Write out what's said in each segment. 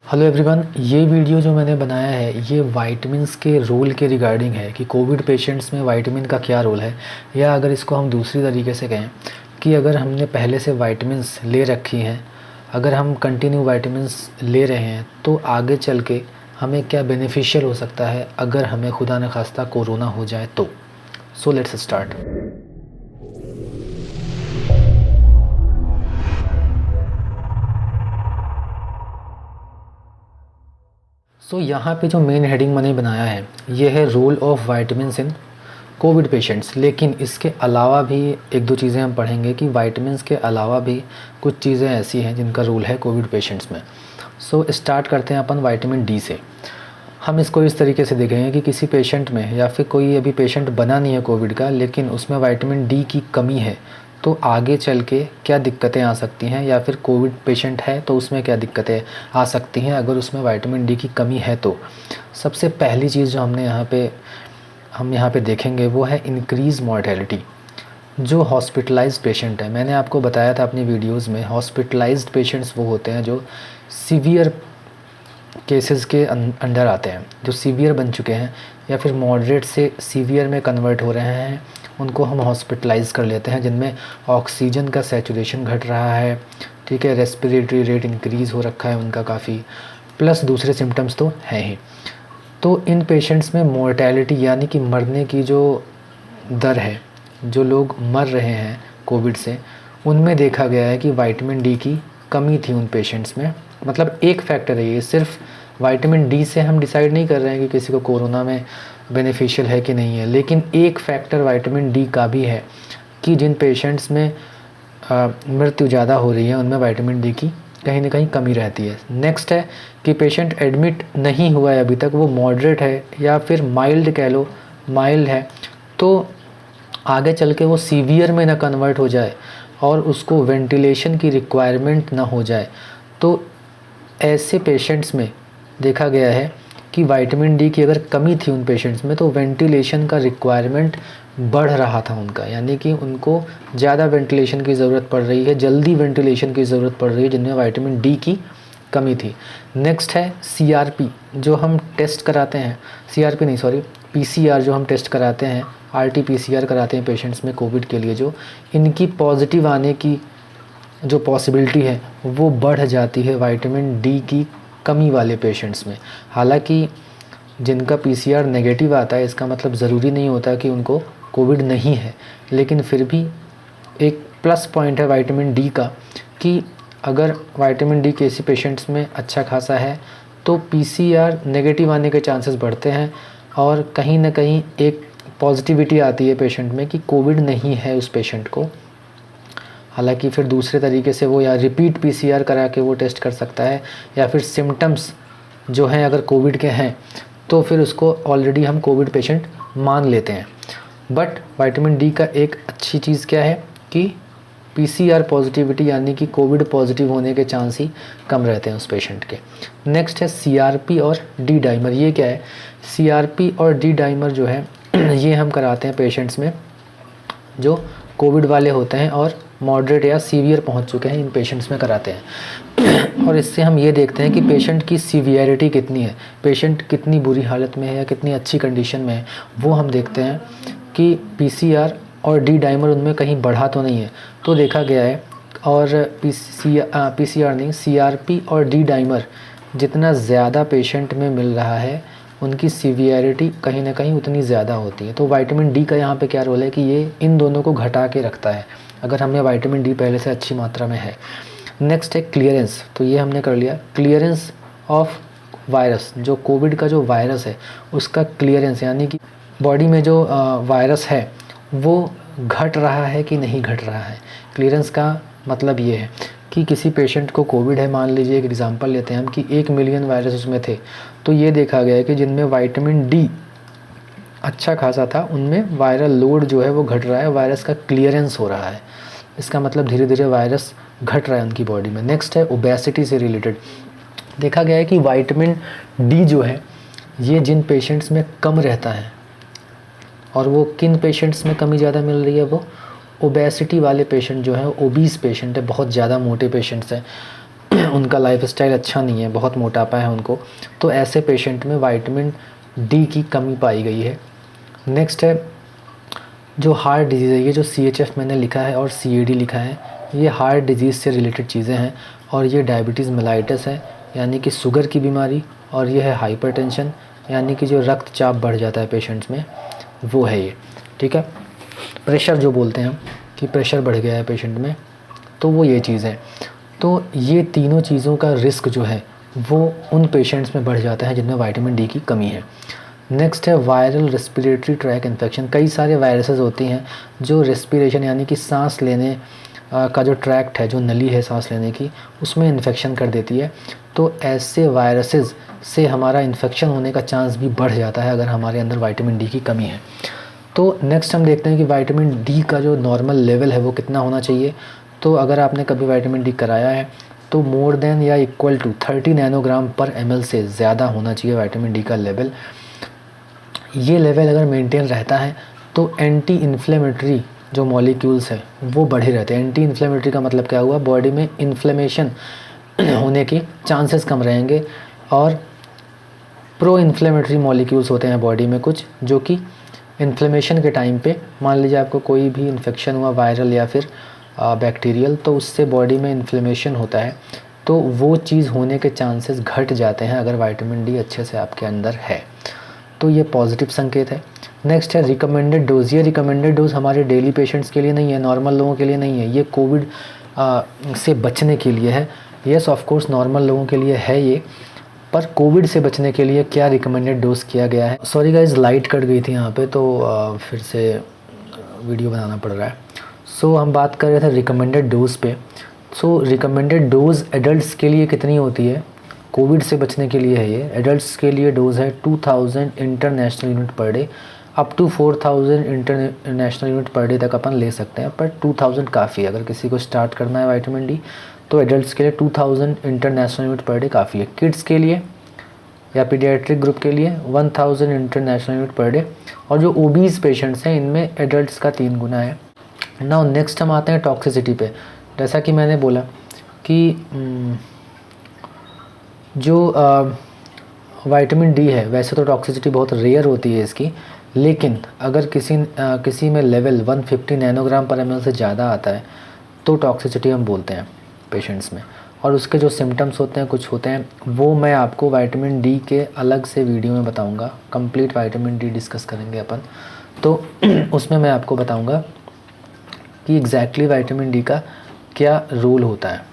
Hello everyone, ये video जो मैंने बनाया है ये वाइटमिन्स के रोल के रिगार्डिंग है कि कोविड पेशेंट्स में वाइटमिन का क्या रोल है। या अगर इसको हम दूसरी तरीके से कहें कि अगर हमने पहले से वाइटमिन्स ले रखी हैं, अगर हम कंटिन्यू वाइटमिन्स ले रहे हैं तो आगे चल के हमें क्या बेनिफिशियल हो सकता है अगर हमें खुदा न खास्ता कोरोना हो जाए तो। So let's start. यहाँ पे जो मेन हेडिंग मैंने बनाया है ये है role of vitamins in COVID patients. लेकिन इसके अलावा भी एक दो चीज़ें हम पढ़ेंगे कि वाइटमिन्स के अलावा भी कुछ चीज़ें ऐसी हैं जिनका रोल है कोविड पेशेंट्स में। स्टार्ट करते हैं अपन वाइटामिन डी से। हम इसको इस तरीके से देखेंगे कि किसी पेशेंट में या फिर कोई अभी पेशेंट बना नहीं है कोविड का, लेकिन उसमें वाइटामिन डी की कमी है तो आगे चल के क्या दिक्कतें आ सकती हैं, या फिर कोविड पेशेंट है तो उसमें क्या दिक्कतें आ सकती हैं अगर उसमें वाइटामिन डी की कमी है। तो सबसे पहली चीज़ जो हम यहाँ पे देखेंगे वो है इंक्रीज़ मॉर्टेलिटी। जो हॉस्पिटलाइज्ड पेशेंट है, मैंने आपको बताया था अपनी वीडियोज़ में, हॉस्पिटलाइज्ड पेशेंट्स वो होते हैं जो सीवियर केसेस के अंडर आते हैं, जो सीवियर बन चुके हैं या फिर मॉडरेट से सीवियर में कन्वर्ट हो रहे हैं, उनको हम हॉस्पिटलाइज़ कर लेते हैं, जिनमें ऑक्सीजन का सैचुरेशन घट रहा है, ठीक है, रेस्पिरेटरी रेट इंक्रीज़ हो रखा है उनका काफ़ी, प्लस दूसरे सिम्टम्स तो हैं ही। तो इन पेशेंट्स में मोर्टेलिटी यानी कि मरने की जो दर है, जो लोग मर रहे हैं कोविड से, उनमें देखा गया है कि विटामिन डी की कमी थी उन पेशेंट्स में। मतलब एक फैक्टर है ये, सिर्फ विटामिन डी से हम डिसाइड नहीं कर रहे हैं कि किसी को कोरोना में बेनिफिशियल है कि नहीं है, लेकिन एक फैक्टर विटामिन डी का भी है कि जिन पेशेंट्स में मृत्यु ज़्यादा हो रही है उनमें विटामिन डी की कहीं ना कहीं कमी रहती है। नेक्स्ट है कि पेशेंट एडमिट नहीं हुआ है अभी तक, वो मॉडरेट है या फिर माइल्ड कह लो, माइल्ड है, तो आगे चल के वो सीवियर में ना कन्वर्ट हो जाए और उसको वेंटिलेशन की रिक्वायरमेंट ना हो जाए। तो ऐसे पेशेंट्स में देखा गया है कि विटामिन डी की अगर कमी थी उन पेशेंट्स में तो वेंटिलेशन का रिक्वायरमेंट बढ़ रहा था उनका, यानी कि उनको ज़्यादा वेंटिलेशन की ज़रूरत पड़ रही है, जल्दी वेंटिलेशन की ज़रूरत पड़ रही है जिनमें विटामिन डी की कमी थी। नेक्स्ट है सीआरपी जो हम टेस्ट कराते हैं, सीआरपी नहीं सॉरी पीसीआर जो हम टेस्ट कराते हैं, आरटीपीसीआर कराते हैं पेशेंट्स में कोविड के लिए, जो इनकी पॉजिटिव आने की जो पॉसिबिलिटी है वो बढ़ जाती है विटामिन डी की कमी वाले पेशेंट्स में। हालांकि जिनका पीसीआर नेगेटिव आता है इसका मतलब ज़रूरी नहीं होता कि उनको कोविड नहीं है, लेकिन फिर भी एक प्लस पॉइंट है विटामिन डी का कि अगर विटामिन डी किसी पेशेंट्स में अच्छा खासा है तो पीसीआर नेगेटिव आने के चांसेस बढ़ते हैं और कहीं ना कहीं एक पॉजिटिविटी आती है पेशेंट में कि कोविड नहीं है उस पेशेंट को। हालांकि फिर दूसरे तरीके से वो या रिपीट पीसीआर करा के वो टेस्ट कर सकता है, या फिर सिम्टम्स जो हैं अगर कोविड के हैं तो फिर उसको ऑलरेडी हम कोविड पेशेंट मान लेते हैं। बट विटामिन डी का एक अच्छी चीज़ क्या है कि पीसीआर पॉजिटिविटी यानी कि कोविड पॉजिटिव होने के चांस ही कम रहते हैं उस पेशेंट के। नेक्स्ट है सीआरपी और डी डाइमर। ये क्या है? सीआरपी और डी डाइमर जो है ये हम कराते हैं पेशेंट्स में जो कोविड वाले होते हैं और मॉडरेट या सीवियर पहुंच चुके हैं, इन पेशेंट्स में कराते हैं। और इससे हम ये देखते हैं कि पेशेंट की सीवियरिटी कितनी है, पेशेंट कितनी बुरी हालत में है या कितनी अच्छी कंडीशन में है, वो हम देखते हैं कि पीसीआर और डी डाइमर उनमें कहीं बढ़ा तो नहीं है। तो देखा गया है, और पीसीआर नहीं, सीआरपी और डी डाइमर जितना ज़्यादा पेशेंट में मिल रहा है उनकी सीवियरिटी कहीं ना कहीं उतनी ज़्यादा होती है। तो विटामिन डी का यहाँ पे क्या रोल है कि ये इन दोनों को घटा के रखता है अगर हमें विटामिन डी पहले से अच्छी मात्रा में है। नेक्स्ट है क्लियरेंस, तो ये हमने कर लिया। क्लियरेंस ऑफ वायरस, जो कोविड का जो वायरस है उसका क्लियरेंस यानी कि बॉडी में जो वायरस है वो घट रहा है कि नहीं घट रहा है। क्लियरेंस का मतलब ये है कि किसी पेशेंट को कोविड है, मान लीजिए एक एग्जांपल लेते हैं हम कि 1 मिलियन वायरस उसमें थे, तो ये देखा गया है कि जिनमें विटामिन डी अच्छा खासा था उनमें वायरल लोड जो है वो घट रहा है, वायरस का क्लियरेंस हो रहा है। इसका मतलब धीरे धीरे वायरस घट रहा है उनकी बॉडी में। नेक्स्ट है ओबेसिटी से रिलेटेड। देखा गया है कि विटामिन डी जो है ये जिन पेशेंट्स में कम रहता है, और वो किन पेशेंट्स में कमी ज़्यादा मिल रही है, वो ओबेसिटी वाले पेशेंट जो हैं, ओबीस पेशेंट है, बहुत ज़्यादा मोटे पेशेंट्स हैं, उनका लाइफस्टाइल अच्छा नहीं है, बहुत मोटापा है उनको, तो ऐसे पेशेंट में विटामिन डी की कमी पाई गई है। नेक्स्ट है जो हार्ट डिजीज़ है, ये जो CHF मैंने लिखा है और CAD लिखा है, ये हार्ट डिजीज़ से रिलेटेड चीज़ें हैं, और ये डायबिटीज़ मेलाइटस है यानी कि शुगर की बीमारी, और ये है हाइपरटेंशन यानी कि जो रक्तचाप बढ़ जाता है पेशेंट्स में, वो है ये, ठीक है। प्रेशर जो बोलते हैं हम कि प्रेशर बढ़ गया है पेशेंट में, तो वो ये चीज़ है। तो ये तीनों चीज़ों का रिस्क जो है वो उन पेशेंट्स में बढ़ जाता है जिनमें विटामिन डी की कमी है। नेक्स्ट है वायरल रेस्पिरेटरी ट्रैक इन्फेक्शन। कई सारे वायरसेस होती हैं जो रेस्पिरेशन यानी कि सांस लेने का जो ट्रैक्ट है, जो नली है सांस लेने की, उसमें इन्फेक्शन कर देती है। तो ऐसे वायरसेस से हमारा इन्फेक्शन होने का चांस भी बढ़ जाता है अगर हमारे अंदर विटामिन डी की कमी है। तो नेक्स्ट हम देखते हैं कि विटामिन डी का जो नॉर्मल लेवल है वो कितना होना चाहिए। तो अगर आपने कभी विटामिन डी कराया है तो मोर देन या इक्वल टू 30 नैनोग्राम पर ml से ज़्यादा होना चाहिए विटामिन डी का लेवल। ये लेवल अगर मेंटेन रहता है तो एंटी इन्फ्लेमेटरी जो मॉलिक्यूल्स है वो बढ़े रहते हैं। एंटी इन्फ्लेमेटरी का मतलब क्या हुआ, बॉडी में इन्फ्लेमेशन होने के चांसेस कम रहेंगे, और प्रो इन्फ्लेमेटरी मॉलिक्यूल्स होते हैं बॉडी में कुछ, जो कि इन्फ्लेमेशन के टाइम पे, मान लीजिए आपको कोई भी इन्फेक्शन हुआ वायरल या फिर बैक्टीरियल, तो उससे बॉडी में इन्फ्लेमेशन होता है, तो वो चीज़ होने के चांसेस घट जाते हैं अगर विटामिन डी अच्छे से आपके अंदर है। तो ये पॉजिटिव संकेत है। नेक्स्ट है रिकमेंडेड डोज। ये रिकमेंडेड डोज हमारे डेली पेशेंट्स के लिए नहीं है, नॉर्मल लोगों के लिए नहीं है, ये कोविड से बचने के लिए है। येस ऑफ कोर्स नॉर्मल लोगों के लिए है ये, पर कोविड से बचने के लिए क्या रिकमेंडेड डोज किया गया है। सॉरी गाइज, लाइट कट गई थी यहाँ पे, तो फिर से वीडियो बनाना पड़ रहा है। सो हम बात कर रहे थे रिकमेंडेड डोज पे। सो रिकमेंडेड डोज एडल्ट्स के लिए कितनी होती है, कोविड से बचने के लिए है ये। एडल्ट्स के लिए डोज़ है 2000 international unit per day, up to 4000 international unit per day तक अपन ले सकते हैं, पर 2000 काफ़ी है। अगर किसी को स्टार्ट करना है विटामिन डी तो एडल्ट्स के लिए 2000 इंटरनेशनल यूनिट पर डे काफ़ी है। किड्स के लिए या पीडियाट्रिक ग्रुप के लिए 1000 इंटरनेशनल यूनिट पर डे, और जो ओबीज पेशेंट्स हैं इनमें एडल्ट्स का 3 गुना है। नाउ नेक्स्ट हम आते हैं टॉक्सिसिटी पे। जैसा कि मैंने बोला कि जो विटामिन डी है, वैसे तो टॉक्सिसिटी बहुत रेयर होती है इसकी, लेकिन अगर किसी में लेवल 150 नैनोग्राम पर ml से ज़्यादा आता है तो टॉक्सिसिटी हम बोलते हैं पेशेंट्स में। और उसके जो सिम्टम्स होते हैं, कुछ होते हैं, वो मैं आपको विटामिन डी के अलग से वीडियो में बताऊंगा। कंप्लीट विटामिन डी डिस्कस करेंगे अपन, तो उसमें मैं आपको बताऊंगा कि एग्जैक्टली विटामिन डी का क्या रोल होता है।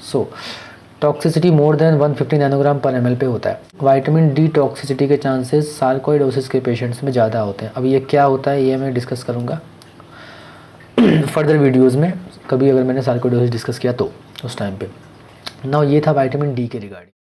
सो टॉक्सिसिटी मोर देन 150 नैनोग्राम पर ml पे होता है। विटामिन डी टॉक्सिसिटी के चांसेस सार्कोइडोसिस के पेशेंट्स में ज़्यादा होते हैं। अब ये क्या होता है ये मैं डिस्कस करूँगा फर्दर वीडियोस में, कभी अगर मैंने सार्कोइडोसिस डिस्कस किया तो उस टाइम पे। नाउ ये था विटामिन डी के रिगार्डिंग।